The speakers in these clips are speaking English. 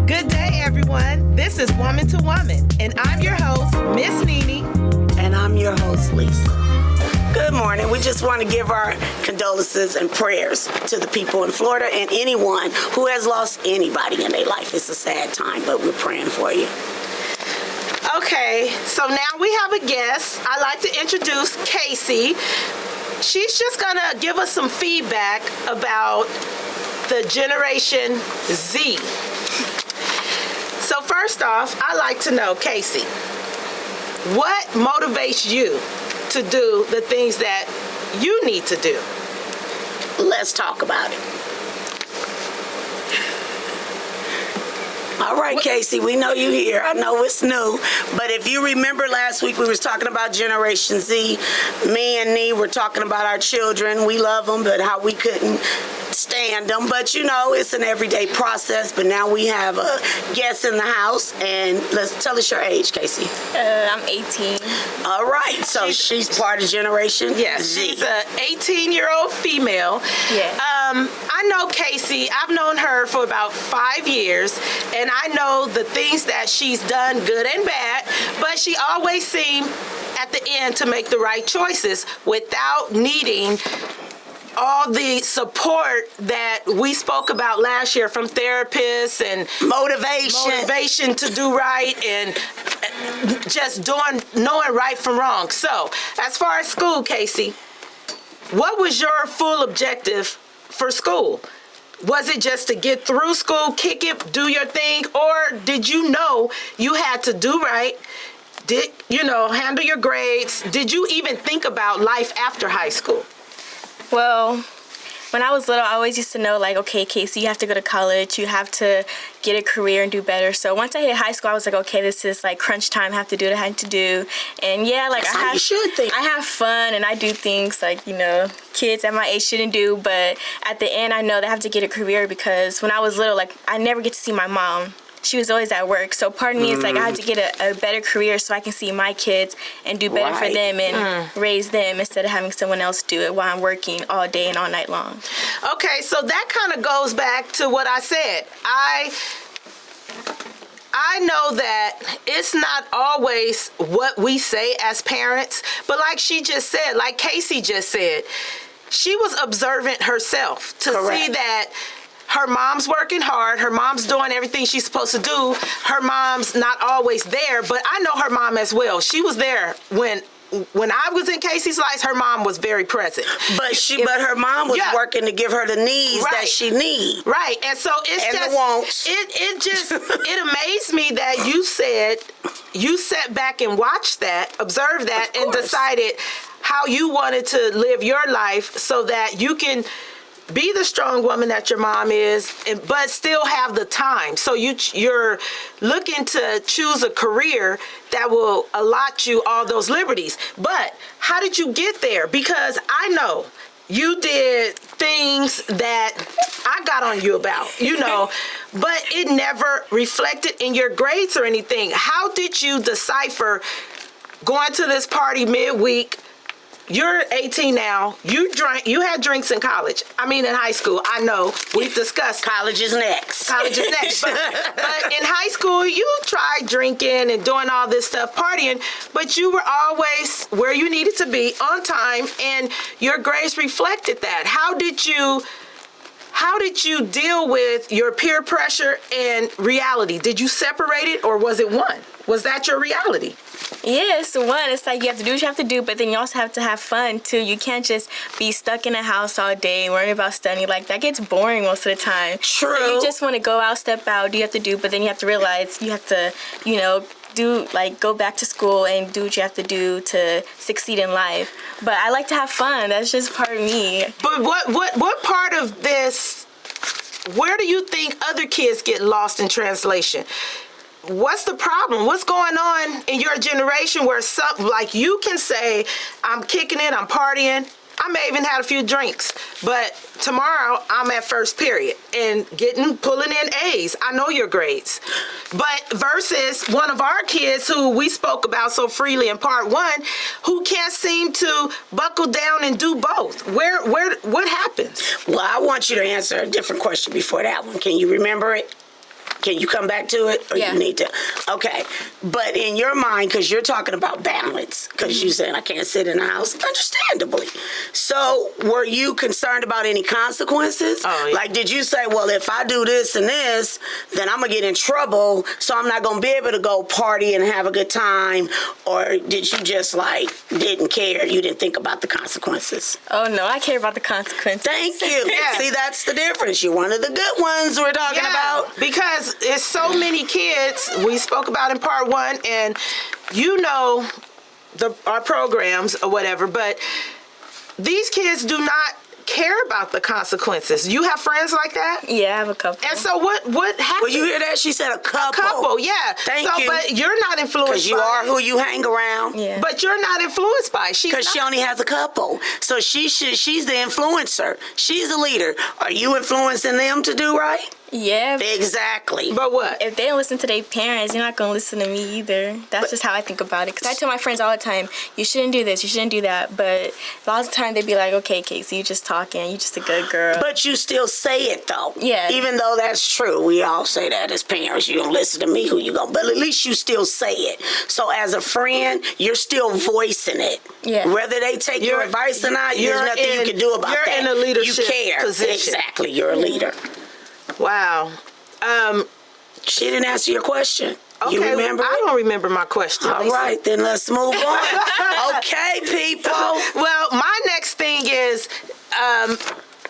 Good day, everyone. This is Woman to Woman, and I'm your host, Miss Nene. And I'm your host, Lisa. Good morning. We just want to give our condolences and prayers to the people in Florida and anyone who has lost anybody in their life. It's a sad time, but we're praying for you. Okay, so now we have a guest. I'd like to introduce Casey. She's just going to give us some feedback about the Generation Z. So first off, I'd like to know, Casey, what motivates you to do the things that you need to do? Let's talk about it. All right, Casey, we know you here. I know it's new, but if you remember last week, we was talking about Generation Z. Me and Nee were talking about our children. We love them, but how we couldn't stand them. But you know, it's an everyday process. But now we have a guest in the house, and let's tell us your age, Casey. I'm 18. All right, so she's part of Generation Yes, Z. she's a 18-year-old female. Yeah. I know Casey. I've known her for about 5 years, and I know the things that she's done, good and bad, but she always seemed at the end to make the right choices without needing all the support that we spoke about last year from therapists and motivation to do right and just knowing right from wrong. So, as far as school, Casey, what was your full objective for school? Was it just to get through school, kick it, do your thing, or did you know you had to do right? Did handle your grades? Did you even think about life after high school? Well, when I was little, I always used to know, like, okay, Casey, you have to go to college. You have to get a career and do better. So once I hit high school, I was like, okay, this is like crunch time. I have to do what I had to do. And yeah, like you should think. I have fun and I do things like, kids at my age shouldn't do. But at the end, I know that I have to get a career because when I was little, like, I never get to see my mom. She was always at work. So part of me is like, I have to get a better career so I can see my kids and do better for them and raise them instead of having someone else do it while I'm working all day and all night long. Okay, so that kind of goes back to what I said. I know that it's not always what we say as parents, but like she just said, like Casey just said, she was observant herself to see that her mom's working hard. Her mom's doing everything she's supposed to do. Her mom's not always there, but I know her mom as well. She was there when I was in Casey's life. Her mom was very present. But her mom was working to give her the needs that she needs. Right, and so the wants. It amazed me that you said you sat back and watched that, observed that, and decided how you wanted to live your life so that you can be the strong woman that your mom is, but still have the time. So you're looking to choose a career that will allot you all those liberties. But how did you get there? Because I know you did things that I got on you about, but it never reflected in your grades or anything. How did you decipher going to this party midweek? You're 18 now. You had drinks in college. In high school. I know. We've discussed. College is next. But in high school, you tried drinking and doing all this stuff, partying, but you were always where you needed to be on time, and your grades reflected that. How did you deal with your peer pressure and reality? Did you separate it, or was it one? Was that your reality? Yeah, it's one. It's like you have to do what you have to do, but then you also have to have fun, too. You can't just be stuck in a house all day worrying about studying. Like, that gets boring most of the time. True. So you just want to go out, step out, do what you have to do, but then you have to realize you have to, go back to school and do what you have to do to succeed in life. But I like to have fun. That's just part of me. But what part of this, where do you think other kids get lost in translation? What's the problem? What's going on in your generation where you can say, I'm kicking it, I'm partying, I may even had a few drinks, but tomorrow I'm at first period and pulling in A's. I know your grades. But versus one of our kids who we spoke about so freely in part 1, who can't seem to buckle down and do both. What happens? Well, I want you to answer a different question before that one. Can you remember it? Can you come back to it? Or yeah. You need to? Okay. But in your mind, because you're talking about balance, because you said I can't sit in the house, understandably. So were you concerned about any consequences? Oh, yeah. Like, did you say, well, if I do this and this, then I'm going to get in trouble, so I'm not going to be able to go party and have a good time? Or did you just, like, didn't care? You didn't think about the consequences? Oh, no, I care about the consequences. Thank you. Yeah. See, that's the difference. You're one of the good ones we're talking about. Because there's so many kids we spoke about in part 1, and you know our programs or whatever, but these kids do not care about the consequences. You have friends like that? Yeah, I have a couple. And so what happened? Well, you hear that? She said a couple. A couple, yeah. Thank you. But you're not influenced Because you by are it. who you hang around. Yeah. But you're not influenced by it. Because she only has a couple. So she's the influencer. She's the leader. Are you influencing them to do right? Yeah. Exactly. But what? If they don't listen to their parents, you're not going to listen to me either. That's just how I think about it. Because I tell my friends all the time, you shouldn't do this, you shouldn't do that. But a lot of the time, they'd be like, okay, Casey, you just talking. You just a good girl. But you still say it, though. Yeah. Even though that's true. We all say that as parents. You don't listen to me, who you going to... But at least you still say it. So as a friend, you're still voicing it. Yeah. Whether they take your advice or not, there's nothing you can do about that. You're in a leadership You care. position. Exactly. You're a leader. Wow. She didn't answer your question. Okay, You remember? I don't remember my question. All Lisa. right, then let's move on. Okay, people. Well, my next thing is,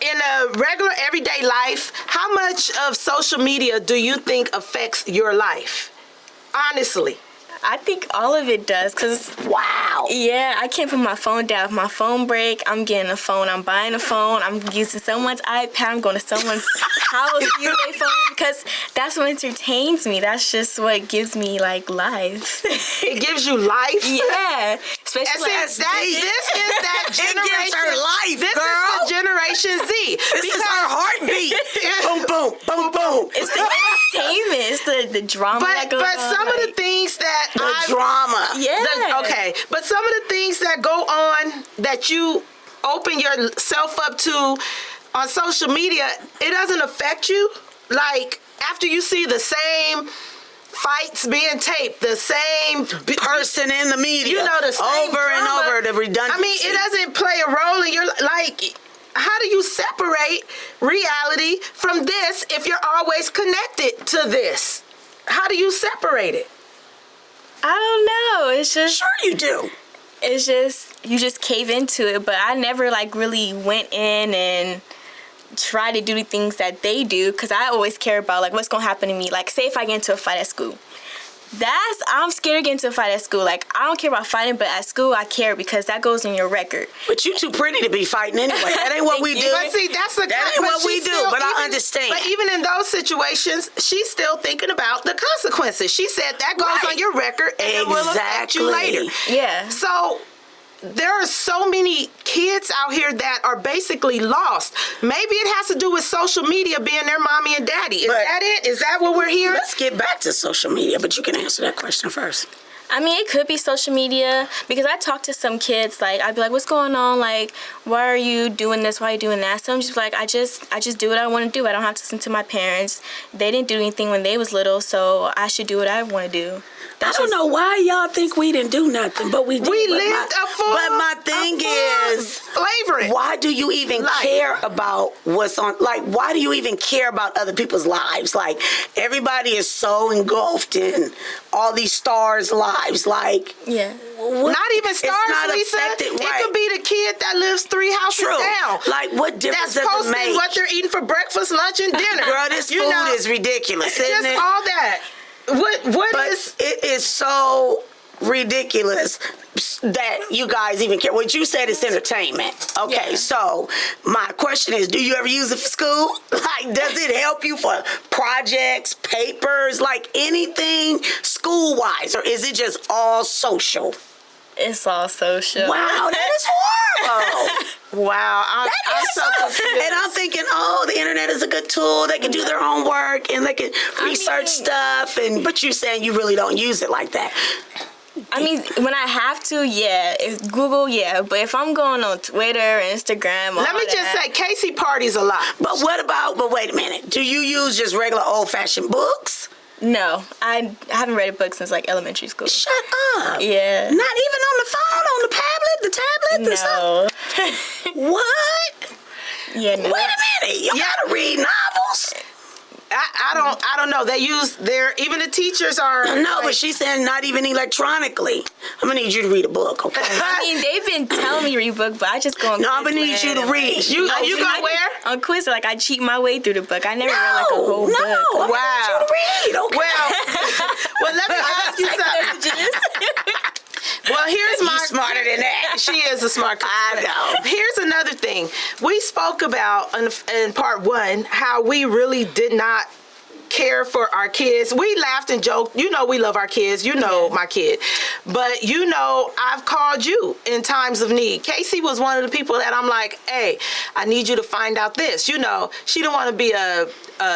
in a regular everyday life, how much of social media do you think affects your life? Honestly. I think all of it does, because, Wow. yeah, I can't put my phone down. If my phone break, I'm getting a phone. I'm buying a phone. I'm using someone's iPad. I'm going to someone's house to use their phone, because that's what entertains me. That's just what gives me, like, life. It gives you life? Yeah. Especially And since this is that It generation. gives her life, this girl. is the Generation Z. This is her heartbeat. Boom, boom, boom, boom. it's the entertainment. It's the drama that goes on. But some of the things that The drama. Yeah. okay, but some of the things that go on that you open yourself up to on social media, it doesn't affect you. Like, after you see the same fights being taped, the same Person in the media. you know, the same over and drama. over, the redundancy. I mean, it doesn't play a role in your like. How do you separate reality from this if you're always connected to this? How do you separate it? I don't know. It's just... Sure you do. It's just, you just cave into it. But I never, like, really went in and tried to do the things that they do, because I always care about, like, what's going to happen to me. Like, say if I get into a fight at school. I'm scared to get into a fight at school. Like, I don't care about fighting, but at school I care, because that goes in your record. But you too pretty to be fighting anyway. That ain't what we do. But see, that's the That ain't what we do, but I understand. But even in those situations, she's still thinking about the consequences. She said that goes Right. on your record and it will affect you later. Yeah. So there are so many kids out here that are basically lost. Maybe it has to do with social media being their mommy and daddy. Is that it? Is that what we're hearing? Let's get back to social media, but you can answer that question first. I mean, it could be social media, because I talk to some kids, like, I'd be like, what's going on? Like, why are you doing this? Why are you doing that? So I'm just like, I just do what I want to do. I don't have to listen to my parents. They didn't do anything when they was little, so I should do what I want to do. I don't know why y'all think we didn't do nothing, but we did. We But lived a full. But my thing is, flavoring. why do you even Life. care about what's on? Like, why do you even care about other people's lives? Like, everybody is so engulfed in all these stars' lives. Like, Yeah. Not even stars, not Lisa. affected, It right. could be the kid that lives 3 houses true. down. Like, what difference That's does it posting make? what they're eating for breakfast, lunch, and dinner. Girl, this You food know, is ridiculous, isn't just it? all that. What But is? it is so ridiculous that you guys even care. What you said is entertainment. Okay, Yeah. so my question is, do you ever use it for school? Like, does it help you for projects, papers, like anything school-wise, or is it just all social? It's all social. Wow, that is horrible. Wow, I'm so confused. And I'm thinking, the internet is a good tool. They can do their own work and they can research stuff. But you're saying you really don't use it like that. I mean, when I have to, yeah. If Google, yeah. But if I'm going on Twitter, Instagram, let me just say, Casey parties a lot. But wait a minute. Do you use just regular old-fashioned books? No, I haven't read a book since like elementary school. Shut up. Yeah. Not even on the phone, on the tablet, and stuff? No. What? Yeah, no. Wait a minute. You gotta read novels? I don't know. They use even the teachers are. No, but she's saying not even electronically. I'm gonna need you to read a book, okay? I mean, they've been telling me to read book, but I just go on. No, I'm gonna need you to read. You go where? On quiz, like I cheat my way through the book. I never read like a whole book. No, I'm gonna need you to read, okay? Well, let me ask you something. Well, here's my. You're smarter than that. She is a smart. I know. Here's another thing. We spoke about in part 1 how we really did not care for our kids. We laughed and joked. You know we love our kids. You know my kid. But you know I've called you in times of need. Casey was one of the people that I'm like, hey, I need you to find out this. You know, she didn't want to be a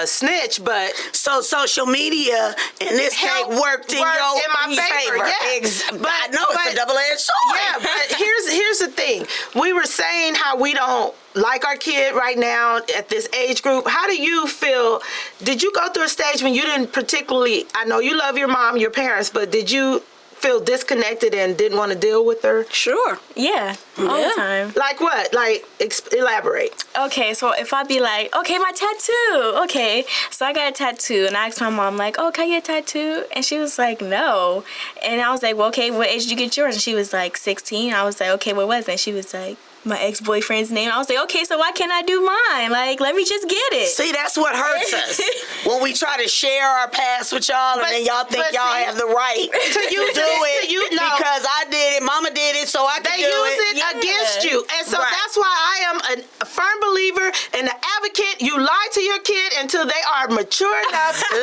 snitch, but so social media in this case worked in my favor. Yeah. But I know it's a double-edged sword. Yeah, but here's the thing. We were saying how we don't like our kid right now at this age group. How do you feel? Did you go through a stage when you didn't particularly, I know you love your mom, your parents, but did you feel disconnected and didn't want to deal with her? Sure. Yeah, all the time. Like what? Like, elaborate. Okay, so if I be like, okay, my tattoo. Okay, so I got a tattoo, and I asked my mom, like, oh, can I get a tattoo? And she was like, no. And I was like, well, okay, what age did you get yours? And she was like, 16. I was like, okay, what was it? And she was like, my ex-boyfriend's name. I was like, okay, so why can't I do mine? Like, let me just get it. See, that's what hurts us. When we try to share our past with y'all, and then y'all think y'all have the right to do it because I did it, mama did it, so I can do it. They use it against you. And so that's why I am a firm believer and an advocate. You lie to your kid until they are mature enough to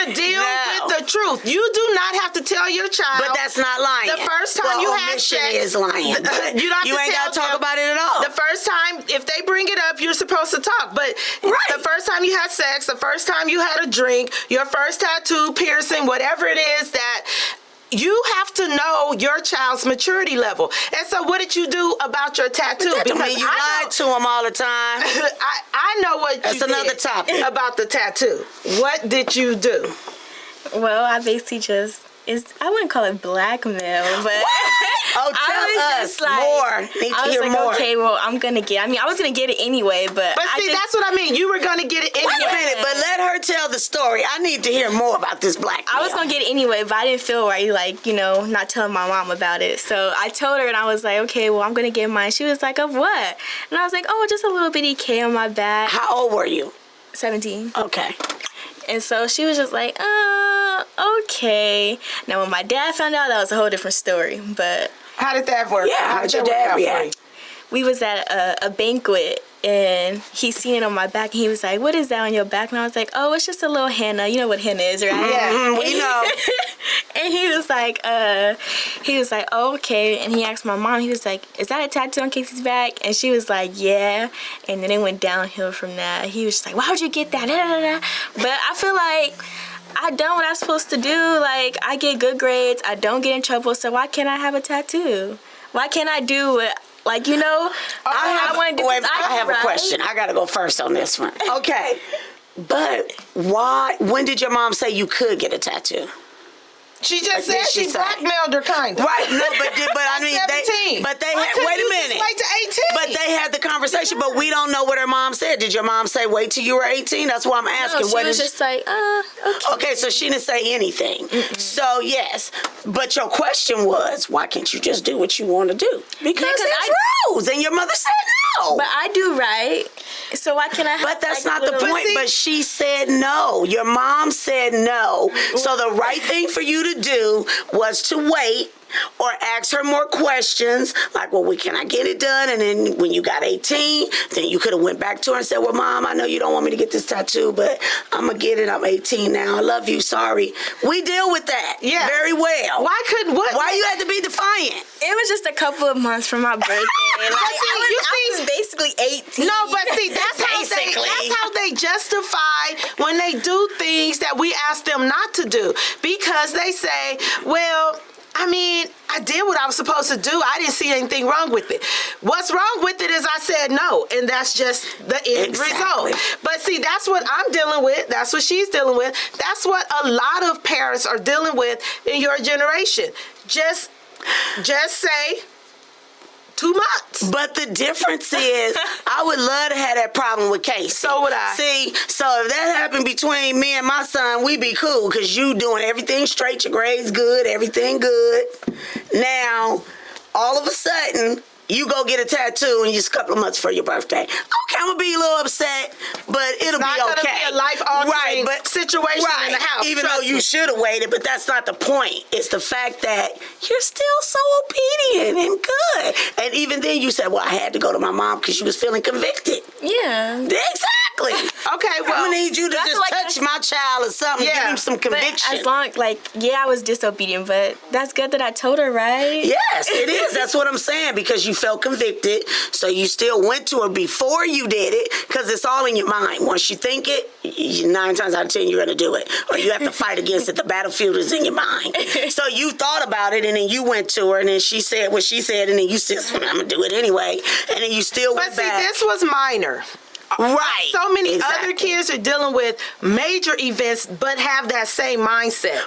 deal with the truth. You do not have to tell your child. But that's not lying. The first time you have sex is lying. You ain't got to talk about it at all. The first time, if they bring it up, you're supposed to talk. But the first time you had sex, the first time you had a drink, your first tattoo, piercing, whatever it is that you have to know your child's maturity level. And so what did you do about your tattoo? But that don't mean you lied to them all the time. I know what That's you another did topic. about the tattoo. What did you do? Well, I basically just, I wouldn't call it blackmail, but tell us more. Need to hear more. Okay, well, I was going to get it anyway, but see, that's what I mean. You were going to get it anyway. Wait a minute, but let her tell the story. I need to hear more about this blackmail. I was going to get it anyway, but I didn't feel right, like, not telling my mom about it. So I told her, and I was like, okay, well, I'm going to get mine. She was like, of what? And I was like, oh, just a little bitty K on my back. How old were you? 17. Okay. And so she was just like, okay. Now, when my dad found out, that was a whole different story, but... How did that work? Yeah, how did your dad react? We was at a banquet, and he seen it on my back, and he was like, what is that on your back? And I was like, oh, it's just a little henna. You know what henna is, right? Yeah, we know. And he was like, oh, okay. And he asked my mom, he was like, is that a tattoo on Casey's back? And she was like, yeah. And then it went downhill from that. He was just like, why would you get that? Da, da, da. But I feel like I done what I'm supposed to do. Like, I get good grades. I don't get in trouble. So why can't I have a tattoo? Why can't I do it? Like, I have a question. I got to go first on this one. Okay. But when did your mom say you could get a tattoo? She just said she blackmailed her, kind of. Right, no, but I mean, wait a minute. Wait to 18. But they had the conversation, but we don't know what her mom said. Did your mom say wait till you were 18? That's why I'm asking. No, she was just like, okay. Okay, so she didn't say anything. Mm-mm. So yes, but your question was, why can't you just do what you want to do? Because there's rules, and your mother said no. But I do right. So why can't I have? But that's not the point. But she said no. Your mom said no. So the right thing for you to do was to wait or ask her more questions, like, well, can I get it done? And then when you got 18, then you could have went back to her and said, well, Mom, I know you don't want me to get this tattoo, but I'm going to get it. I'm 18 now. I love you. Sorry. We deal with that very well. Why you had to be defiant? It was just a couple of months from my birthday. I was basically 18. No, but see, that's how they justify when they do things that we ask them not to do, because they say, well, I mean, I did what I was supposed to do. I didn't see anything wrong with it. What's wrong with it is I said no, and that's just the end result. But see, that's what I'm dealing with. That's what she's dealing with. That's what a lot of parents are dealing with in your generation. Just say 2 months. But the difference is, I would love to have that problem with Casey. So would I. See, so if that happened between me and my son, we'd be cool, because you doing everything straight, your grades good, everything good. Now, all of a sudden, you go get a tattoo and just a couple of months for your birthday. Okay, I'm going to be a little upset, but it'll be okay. It's not going to be a life-altering situation in the house. Even though you should have waited, but that's not the point. It's the fact that you're still so obedient and good. And even then you said, well, I had to go to my mom because she was feeling convicted. Yeah. Exactly. Okay, well. I'm going to need you to just touch my child or something, give him some conviction. But as long, I was disobedient, but that's good that I told her, right? Yes, it is. That's what I'm saying, because you felt convicted, so you still went to her before you did it, because it's all in your mind. Once you think it, 9 times out of 10 you're going to do it, or you have to fight against it. The battlefield is in your mind. So you thought about it, and then you went to her, and then she said what she said, and then you said, I'm going to do it anyway, and then you still went back. But see, this was minor. Right. So many other kids are dealing with major events but have that same mindset.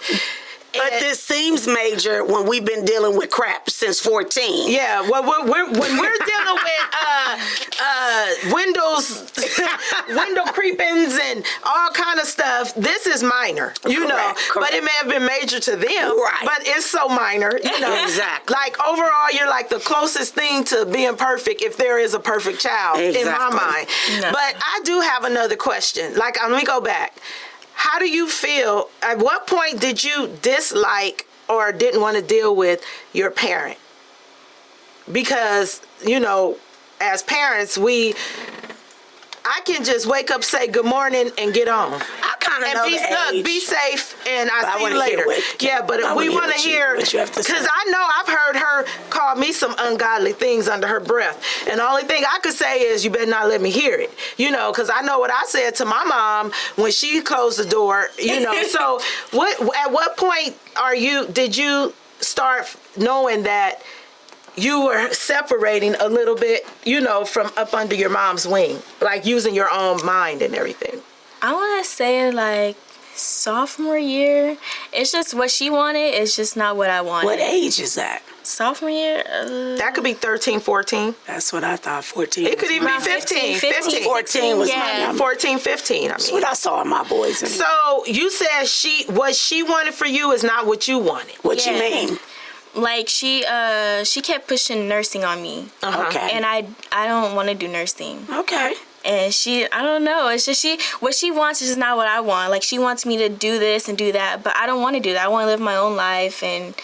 But this seems major when we've been dealing with crap since 14. Yeah, well, when we're dealing with window creepings and all kind of stuff, this is minor, you know. But it may have been major to them, right? But it's so minor, you know. Exactly. Like overall, you're like the closest thing to being perfect, if there is a perfect child, in my mind. No. But I do have another question. Like, let me go back. How do you feel? At what point did you dislike or didn't want to deal with your parent? Because, you know, as parents, I can just wake up, say good morning, and get on. I kind of know the age. Be safe, and I'll see you later. Yeah, but if we want to hear, because I know I've heard her call me some ungodly things under her breath, and the only thing I could say is, you better not let me hear it. You know, because I know what I said to my mom when she closed the door. You know, so at what point did you start knowing that you were separating a little bit, you know, from up under your mom's wing, like using your own mind and everything? I want to say like sophomore year. It's just what she wanted. It's just not what I wanted. What age is that? Sophomore year? That could be 13, 14. That's what I thought, 14. It could even be 15. 14 was my number. 14, 15. That's what I saw in my boys. So you said what she wanted for you is not what you wanted. What you mean? Like she kept pushing nursing on me. Okay. And I don't want to do nursing. Okay. And I don't know. It's just what she wants is just not what I want. Like she wants me to do this and do that, but I don't want to do that. I want to live my own life and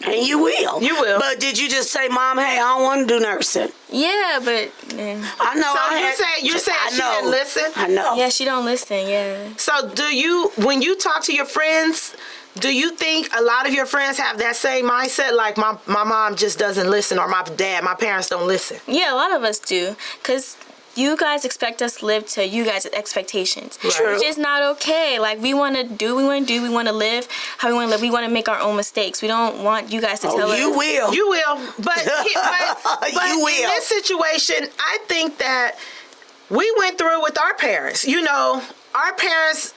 you will. You will. But did you just say, Mom, hey, I don't want to do nursing? Yeah, but I know. So you said she didn't listen? I know. Yeah, she don't listen. Yeah. So when you talk to your friends, do you think a lot of your friends have that same mindset? Like my mom just doesn't listen, or my parents don't listen? Yeah, a lot of us do, because you guys expect us to live to you guys' expectations. True. Which is not okay. Like we want to live how we want to live. We want to make our own mistakes. We don't want you guys to tell us. You will. You will. But you will. In this situation, I think that we went through it with our parents. You know, our parents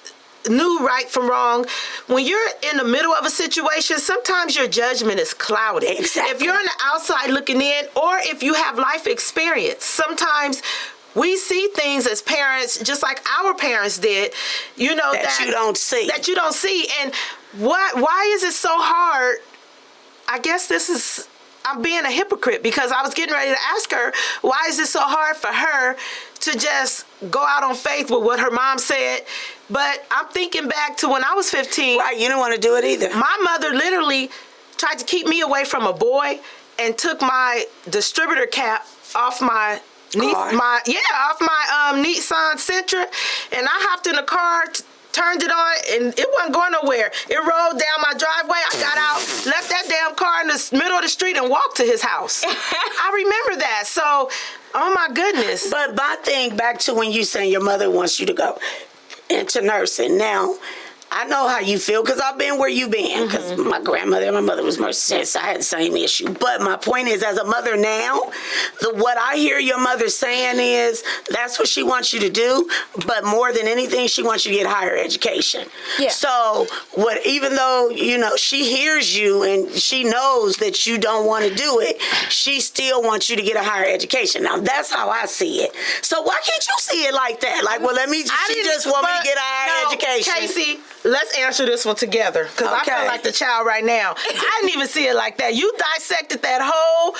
knew right from wrong. When you're in the middle of a situation, sometimes your judgment is clouded. Exactly. If you're on the outside looking in, or if you have life experience, sometimes we see things as parents, just like our parents did, you know, that you don't see. That you don't see. And why is it so hard? I guess I'm being a hypocrite, because I was getting ready to ask her, why is it so hard for her to just go out on faith with what her mom said? But I'm thinking back to when I was 15. Right, you didn't want to do it either. My mother literally tried to keep me away from a boy and took my distributor cap off my off my Nissan Sentra, and I hopped in the car, turned it on, and it wasn't going nowhere. It rolled down my driveway. I got out, left that damn car in the middle of the street, and walked to his house. I remember that. So, oh my goodness. But my thing, back to when you saying your mother wants you to go into nursing. Now, I know how you feel because I've been where you've been. Because my grandmother and my mother was Mercedes, so I had the same issue. But my point is, as a mother now, what I hear your mother saying is that's what she wants you to do. But more than anything, she wants you to get higher education. Yeah. So even though she hears you and she knows that you don't want to do it, she still wants you to get a higher education. Now that's how I see it. So why can't you see it like that? Like, well, she just want me to get a higher education. Casey, let's answer this one together, because I feel like the child right now. I didn't even see it like that. You dissected that whole...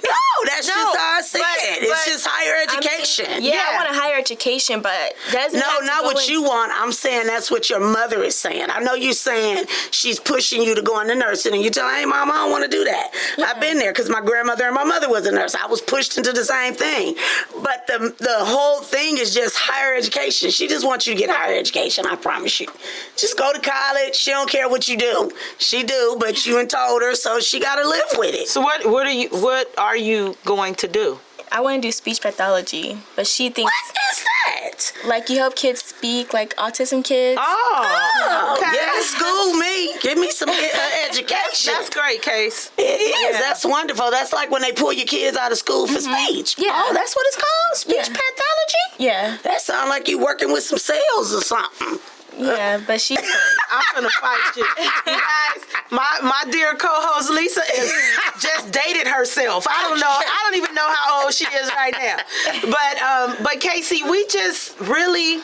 No, that's just how I see it. It's just higher education. I mean, I want a higher education, but that's not what you want. I'm saying that's what your mother is saying. I know you're saying she's pushing you to go into nursing, and you tell her, hey, Mom, I don't want to do that. Yeah. I've been there because my grandmother and my mother was a nurse. I was pushed into the same thing. But the whole thing is just higher education. She just wants you to get higher education, I promise you. Just go to college. She don't care what you do. She do, but you ain't told her, so she got to live with it. So what are you going to do? I want to do speech pathology, but she thinks... What is that? Like, you help kids speak, like autism kids. Oh, okay. Yeah, school me. Give me some education. That's great, Case. It is. Yeah. That's wonderful. That's like when they pull your kids out of school for speech. Yeah. Oh, that's what it's called? Speech pathology? Yeah. That sounds like you working with some cells or something. Yeah, but she's... I'm gonna fight you. You guys, my dear co-host Lisa is just dated herself. I don't even know how old she is right now. But Casey, we just really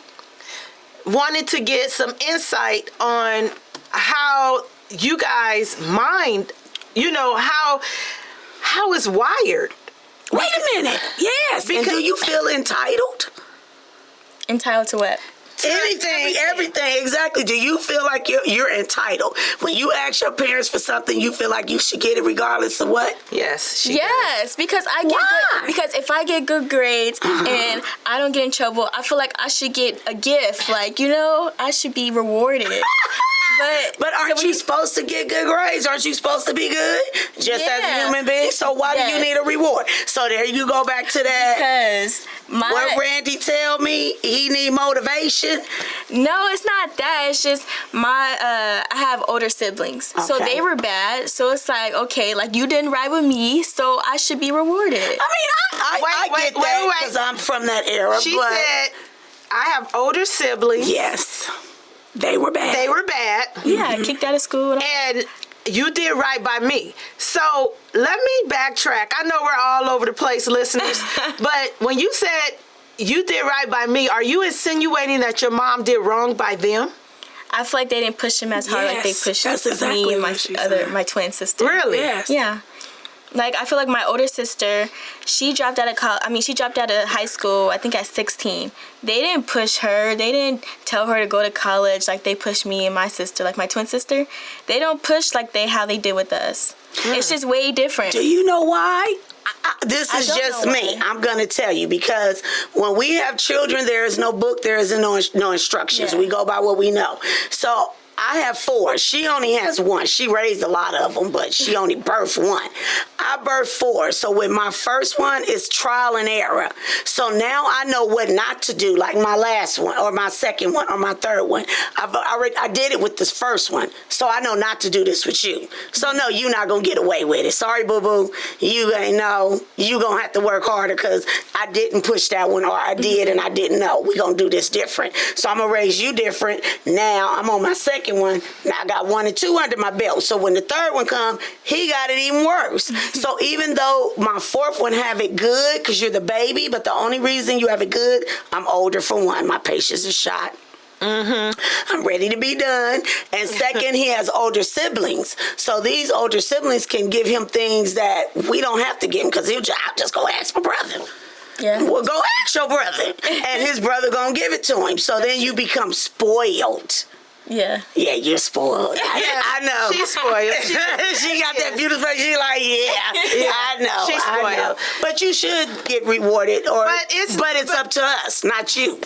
wanted to get some insight on how you guys mind, how it's wired. Wait a minute. Yes. Because, and do you feel entitled? Entitled to what? Anything, everything, exactly. Do you feel like you're entitled? When you ask your parents for something, you feel like you should get it regardless of what? Yes, does. Because I get good, because if I get good grades and I don't get in trouble, I feel like I should get a gift. Like, I should be rewarded. But aren't you supposed to get good grades? Aren't you supposed to be good just as a human being? So why do you need a reward? So there you go back to that. Because what Randy tell me, he need motivation. No, it's not that. It's just I have older siblings, so they were bad. So it's like, okay, like you didn't ride with me, so I should be rewarded. I mean, I get that because I'm from that era. She said, I have older siblings. Yes. They were bad. Yeah, kicked out of school. And you did right by me. So let me backtrack. I know we're all over the place, listeners. But when you said you did right by me, are you insinuating that your mom did wrong by them? I feel like they didn't push him as hard like they pushed me and my twin sister. Really? Yes. Yeah. Like, I feel like my older sister, she dropped out of she dropped out of high school, I think at 16. They didn't push her. They didn't tell her to go to college like they pushed me and my sister, like my twin sister. They don't push like how they did with us. It's just way different. Do you know why? This is just me. I'm going to tell you, because when we have children, there is no book, there is no instructions. Yeah. We go by what we know. So I have 4. She only has 1. She raised a lot of them, but she only birthed 1. I birthed 4. So with my first one, it's trial and error. So now I know what not to do, like my last one or my second one or my third one. I did it with this first one. So I know not to do this with you. So no, you're not going to get away with it. Sorry, boo-boo. You ain't know. You going to have to work harder because I didn't push that one, or I did and I didn't know. We're going to do this different. So I'm going to raise you different. Now I'm on my second one. Now I got 1 and 2 under my belt. So when the third one come, he got it even worse. So even though my 4th one have it good because you're the baby, but the only reason you have it good, I'm older for 1. My patience is shot. I'm ready to be done. And second, he has older siblings. So these older siblings can give him things that we don't have to give him, because I'll just go ask my brother. Yeah. Well, go ask your brother. And his brother gonna give it to him. So then you become spoiled. Yeah. Yeah, you're spoiled. I know. She's spoiled. She got that beautiful face. She like, yeah, I know. She's I know. spoiled. But you should get rewarded, but it's but- up to us, not you.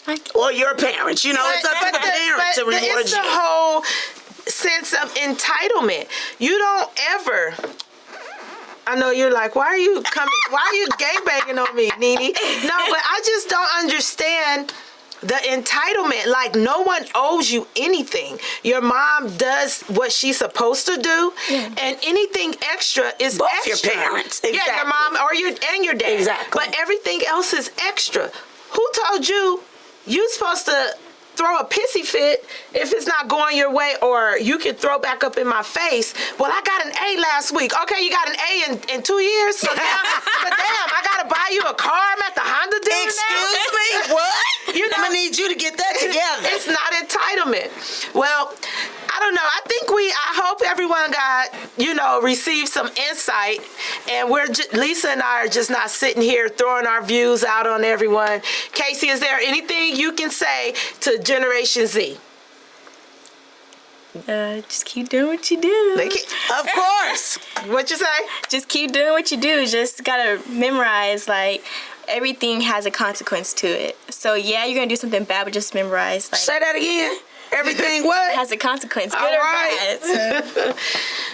Like, Or your parents. You know, it's up to the parents to reward it's you. the whole sense of entitlement. You don't ever. I know you're like, why are you gangbanging on me, Nene? No, but I just don't understand the entitlement. Like, no one owes you anything. Your mom does what she's supposed to do, and anything extra is Both extra. your parents, Yeah, your exactly. mom or your dad. Exactly. But everything else is extra. Who told you you're supposed to throw a pissy fit if it's not going your way, or you can throw back up in my face? Well, I got an A last week. Okay, you got an A in 2 years? So damn, I gotta buy you a car. I'm at the Honda dealer Excuse now. me? What? You know, I'm gonna need you to get that together. It's not entitlement. Well, I don't know. I hope everyone received some insight, and Lisa and I are just not sitting here throwing our views out on everyone. Casey, is there anything you can say to Generation Z? just keep doing what you do. Of course. What you say? Just keep doing what you do. Just gotta memorize, like, everything has a consequence to it. So yeah, you're gonna do something bad, but just memorize, like, Say that again. Everything what? has a consequence, good All or right. bad. So,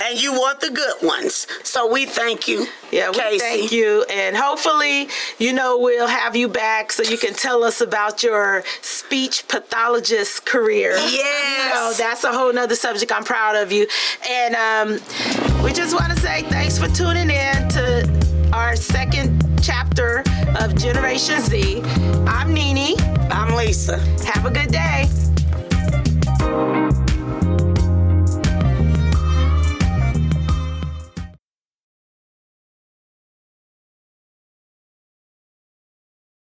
And you want the good ones. So we thank you. Yeah, we Casey. thank you. And hopefully, we'll have you back so you can tell us about your speech pathologist career. Yes. That's a whole nother subject. I'm proud of you. And we just want to say thanks for tuning in to our second chapter of Generation Z. I'm Nene. I'm Lisa. Have a good day.